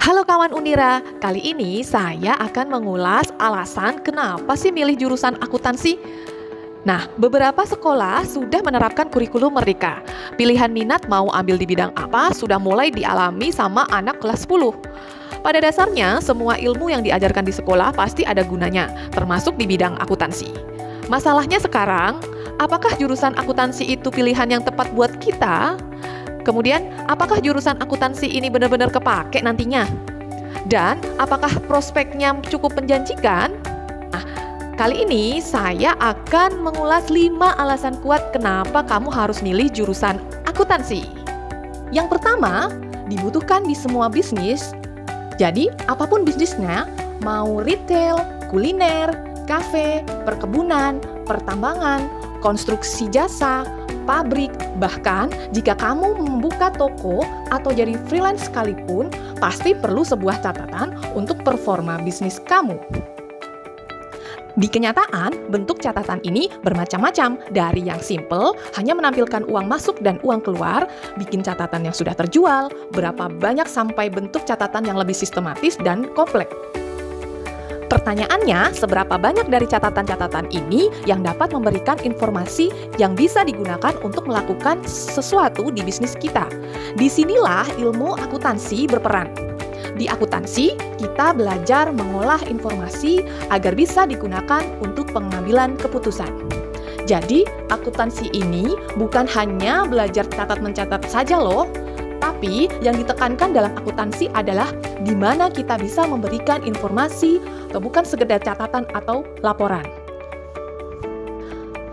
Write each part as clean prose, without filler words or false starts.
Halo kawan Unira, kali ini saya akan mengulas alasan kenapa sih milih jurusan akuntansi. Nah, beberapa sekolah sudah menerapkan kurikulum merdeka. Pilihan minat mau ambil di bidang apa sudah mulai dialami sama anak kelas 10. Pada dasarnya, semua ilmu yang diajarkan di sekolah pasti ada gunanya, termasuk di bidang akuntansi. Masalahnya sekarang, apakah jurusan akuntansi itu pilihan yang tepat buat kita? Kemudian, apakah jurusan akuntansi ini benar-benar kepake nantinya? Dan apakah prospeknya cukup menjanjikan? Nah, kali ini saya akan mengulas 5 alasan kuat kenapa kamu harus milih jurusan akuntansi. Yang pertama, dibutuhkan di semua bisnis. Jadi, apapun bisnisnya, mau retail, kuliner, kafe, perkebunan, pertambangan, konstruksi jasa, pabrik, bahkan jika kamu membuka toko atau jadi freelance sekalipun, pasti perlu sebuah catatan untuk performa bisnis kamu. Di kenyataan, bentuk catatan ini bermacam-macam, dari yang simple, hanya menampilkan uang masuk dan uang keluar, bikin catatan yang sudah terjual, berapa banyak sampai bentuk catatan yang lebih sistematis dan kompleks. Pertanyaannya, seberapa banyak dari catatan-catatan ini yang dapat memberikan informasi yang bisa digunakan untuk melakukan sesuatu di bisnis kita? Disinilah ilmu akuntansi berperan. Di akuntansi, kita belajar mengolah informasi agar bisa digunakan untuk pengambilan keputusan. Jadi, akuntansi ini bukan hanya belajar catat-mencatat saja loh, tapi yang ditekankan dalam akuntansi adalah di mana kita bisa memberikan informasi atau bukan sekedar catatan atau laporan.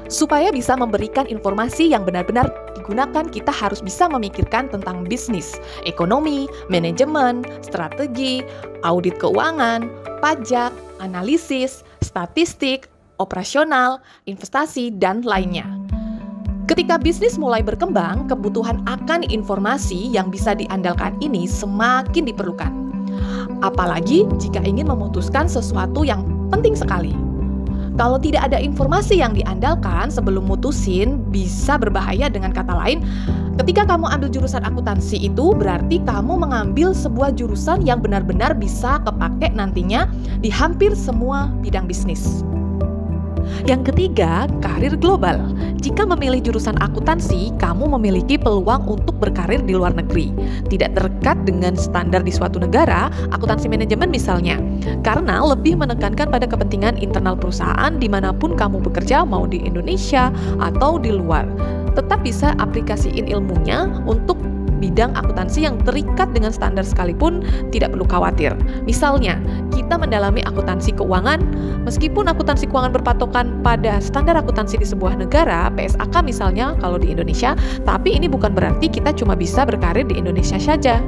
Supaya bisa memberikan informasi yang benar-benar digunakan, kita harus bisa memikirkan tentang bisnis, ekonomi, manajemen, strategi, audit keuangan, pajak, analisis, statistik, operasional, investasi, dan lainnya. Ketika bisnis mulai berkembang, kebutuhan akan informasi yang bisa diandalkan ini semakin diperlukan. Apalagi jika ingin memutuskan sesuatu yang penting sekali. Kalau tidak ada informasi yang diandalkan sebelum mutusin, bisa berbahaya. Dengan kata lain, ketika kamu ambil jurusan akuntansi itu berarti kamu mengambil sebuah jurusan yang benar-benar bisa kepake nantinya di hampir semua bidang bisnis. Yang ketiga, karir global. Jika memilih jurusan akuntansi, kamu memiliki peluang untuk berkarir di luar negeri. Tidak terikat dengan standar di suatu negara, akuntansi manajemen misalnya, karena lebih menekankan pada kepentingan internal perusahaan dimanapun kamu bekerja, mau di Indonesia atau di luar. Tetap bisa aplikasiin ilmunya untuk bidang akuntansi yang terikat dengan standar sekalipun tidak perlu khawatir. Misalnya, kita mendalami akuntansi keuangan, meskipun akuntansi keuangan berpatokan pada standar akuntansi di sebuah negara, PSAK misalnya kalau di Indonesia, tapi ini bukan berarti kita cuma bisa berkarir di Indonesia saja.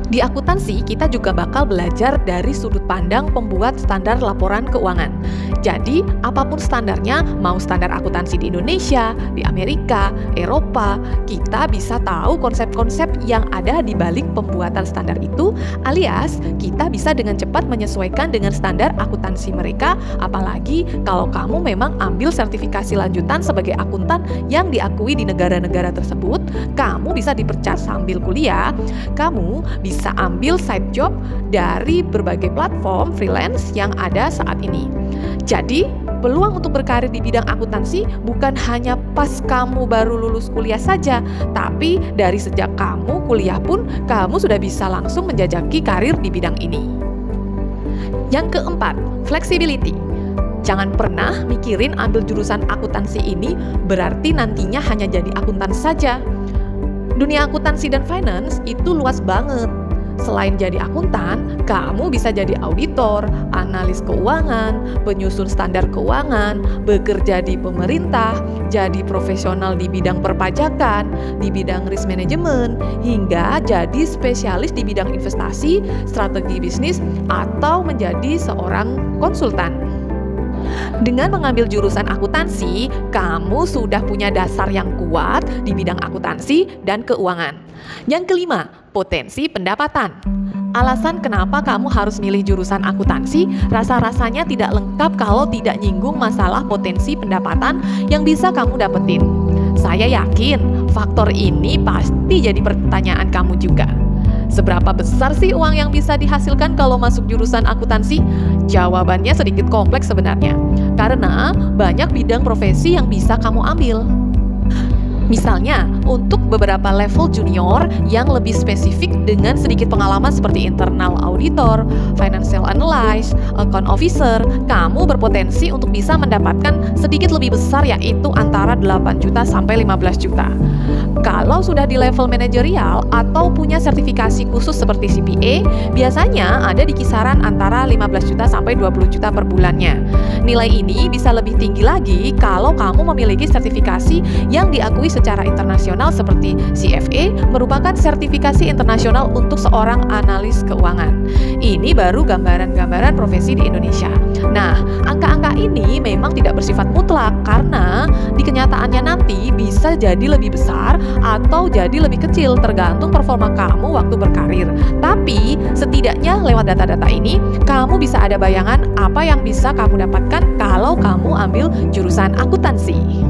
Di akuntansi, kita juga bakal belajar dari sudut pandang pembuat standar laporan keuangan. Jadi, apapun standarnya, mau standar akuntansi di Indonesia, di Amerika, Eropa, kita bisa tahu konsep-konsep yang ada di balik pembuatan standar itu, alias kita bisa dengan cepat menyesuaikan dengan standar akuntansi mereka, apalagi kalau kamu memang ambil sertifikasi lanjutan sebagai akuntan yang diakui di negara-negara tersebut, kamu bisa dipecat sambil kuliah, kamu bisa ambil side job dari berbagai platform freelance yang ada saat ini. Jadi, peluang untuk berkarir di bidang akuntansi bukan hanya pas kamu baru lulus kuliah saja, tapi dari sejak kamu kuliah pun kamu sudah bisa langsung menjajaki karir di bidang ini. Yang keempat, flexibility. Jangan pernah mikirin ambil jurusan akuntansi ini berarti nantinya hanya jadi akuntan saja. Dunia akuntansi dan finance itu luas banget. Selain jadi akuntan, kamu bisa jadi auditor, analis keuangan, penyusun standar keuangan, bekerja di pemerintah, jadi profesional di bidang perpajakan, di bidang risk management, hingga jadi spesialis di bidang investasi, strategi bisnis, atau menjadi seorang konsultan. Dengan mengambil jurusan akuntansi, kamu sudah punya dasar yang kuat di bidang akuntansi dan keuangan. Yang kelima, potensi pendapatan. Alasan kenapa kamu harus milih jurusan akuntansi, rasa-rasanya tidak lengkap kalau tidak nyinggung masalah potensi pendapatan yang bisa kamu dapetin. Saya yakin faktor ini pasti jadi pertanyaan kamu juga. Seberapa besar sih uang yang bisa dihasilkan kalau masuk jurusan akuntansi? Jawabannya sedikit kompleks sebenarnya, karena banyak bidang profesi yang bisa kamu ambil. Misalnya, untuk beberapa level junior yang lebih spesifik dengan sedikit pengalaman seperti internal auditor, financial analyst, account officer, kamu berpotensi untuk bisa mendapatkan sedikit lebih besar, yaitu antara 8 juta sampai 15 juta. Kalau sudah di level manajerial atau punya sertifikasi khusus seperti CPA, biasanya ada di kisaran antara 15 juta sampai 20 juta per bulannya. Nilai ini bisa lebih tinggi lagi kalau kamu memiliki sertifikasi yang diakui secara internasional seperti CFA, merupakan sertifikasi internasional untuk seorang analis keuangan. Ini baru gambaran-gambaran profesi di Indonesia. Nah, angka-angka ini memang tidak bersifat mutlak karena di kenyataannya nanti bisa jadi lebih besar atau jadi lebih kecil tergantung performa kamu waktu berkarir. Tapi setidaknya lewat data-data ini, kamu bisa ada bayangan apa yang bisa kamu dapatkan kalau kamu ambil jurusan akuntansi.